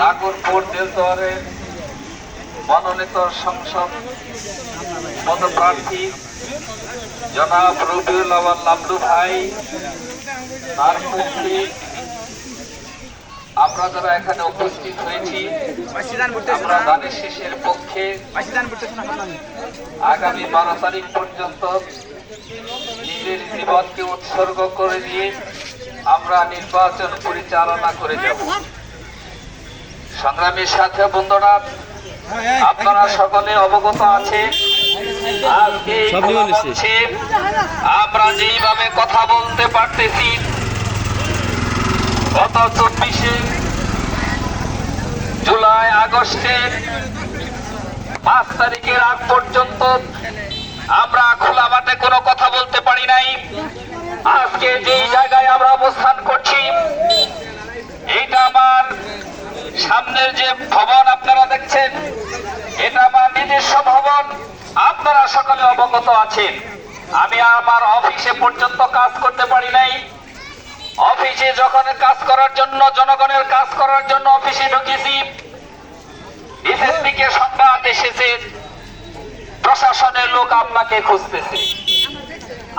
নাগরপুর দেলদুয়ারের মনোনীত সংসদ পদপ্রার্থী জনাব রবিউল আওয়াল লাবলু ভাই, তার পক্ষে আমরা যারা এখানে উপস্থিত হয়েছি, আমরা দানের শীষের পক্ষে আগামী 12 তারিখ পর্যন্ত নিজের জীবনকে উৎসর্গ করে দিয়ে আমরা নির্বাচন পরিচালনা করে যাব। সংগ্রামীর সাথে বন্ধুরা, আপনারা সকলে অবগত আছে আজকে আমরা যেইভাবে কথা বলতে পারতেছি, গত 24শে জুলাই আগস্টের 5 তারিখের আগ পর্যন্ত আমরা খোলা মাঠে কোনো কথা বলতে পারি নাই। আজকে যেই জায়গায় আমরা অবস্থান করছি, এইটা আমার সামনের যে ভবন আপনারা দেখছেন, এটা আমার নিজস্ব ভবন। আপনারা সকলে অবগত আছেন আমি আমার অফিসে পর্যন্ত কাজ করতে পারি নাই। অফিসে যখন কাজ করার জন্য, জনগণের কাজ করার জন্য অফিসে ঢুকেছি, নিচের দিকে সংবাদ এসেছে প্রশাসনের লোক আপনাকে খুঁজতেছে।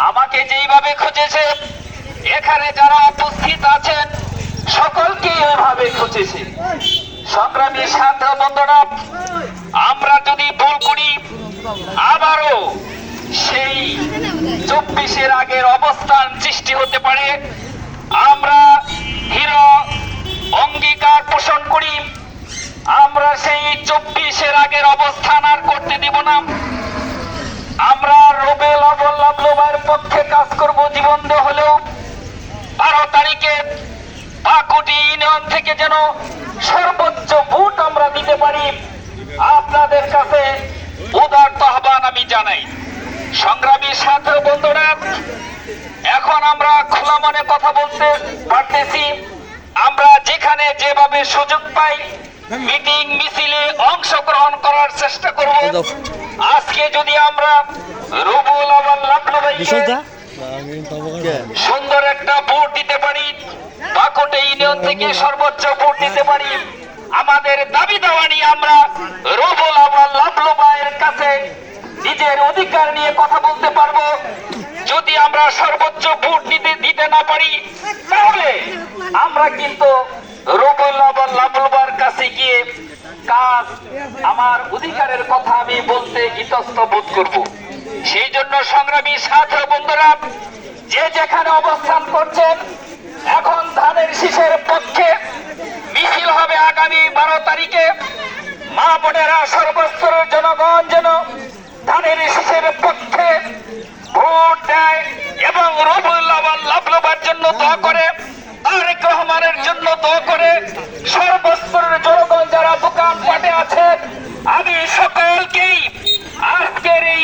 আমাকে যেইভাবে খুঁজেছে, এখানে যারা উপস্থিত আছেন সকলকে ওইভাবে খুঁজেছে। সংগ্রামী ছাত্র বন্ধুরা, আমরা যদি ভুল করি আবারও সেই 24-এর আগের অবস্থান সৃষ্টি হতে পারে। আমরা দৃঢ় অঙ্গীকার পোষণ করি, আমরা সেই 24-এর আগের অবস্থান আর করতে দিব না। আমরা রবিউল আওয়াল লাবলু ভাইয়ের পক্ষে কাজ করব, জীবন দিয়ে হলেও 12 তারিখে পাকুটি ইউনিয়ন থেকে যেন সর্বোচ্চ ভোট আমরা দিতে পারি। আপনাদের কাছে উদারত আহ্বান আমি জানাই। সংগ্রামী ছাত্র বন্ধুরা, এখন আমরা খোলা মনে কথা বলতে পারতেছি। আমরা যেখানে যেভাবে সুযোগ পাই মিটিং মিছিলে অংশগ্রহণ করার চেষ্টা করব। আজকে যদি আমরা রবিউল আওয়াল লাবলু ভাইকে সুন্দর একটা ভোট দিতে পারি, পাকুটে ইউনিয়ন থেকে সর্বোচ্চ ভোট দিতে পারি, আমাদের দাবি দাওয়া নিয়ে আমরা রবিউল আওয়াল লাবলু ভাইয়ের কাছে নিজের অধিকার নিয়ে কথা বলতে পারবো। যদি আমরা সর্বোচ্চ ভোট দিতে না পারি, তাহলে আমরা কিন্তু রবিউল আওয়াল লাবলু ভাইয়ের কাছে গিয়ে কাজ, আমার অধিকারের কথা আমি বলতে ইতস্ত বোধ করব। সেই জন্য সংগ্রামী ছাত্র বন্ধুরা, যে যেখানে অবস্থান করছেন, এখন ধানের শীষের পক্ষে মিছিল হবে আগামী 12 তারিখে। মা বোনেরা, সর্বস্তরের জনগণ যেন ধানের শীষের পক্ষে ভোট দেয় এবং রবিউল আওয়াল লাবলু ভাইয়ের জন্য দোয়া করে, তারেক রহমানের জন্য দোয়া করে। সর্বস্তরের জনগণ যারা দোকান পাটে আছে, আমি সকলকেই আজকের এই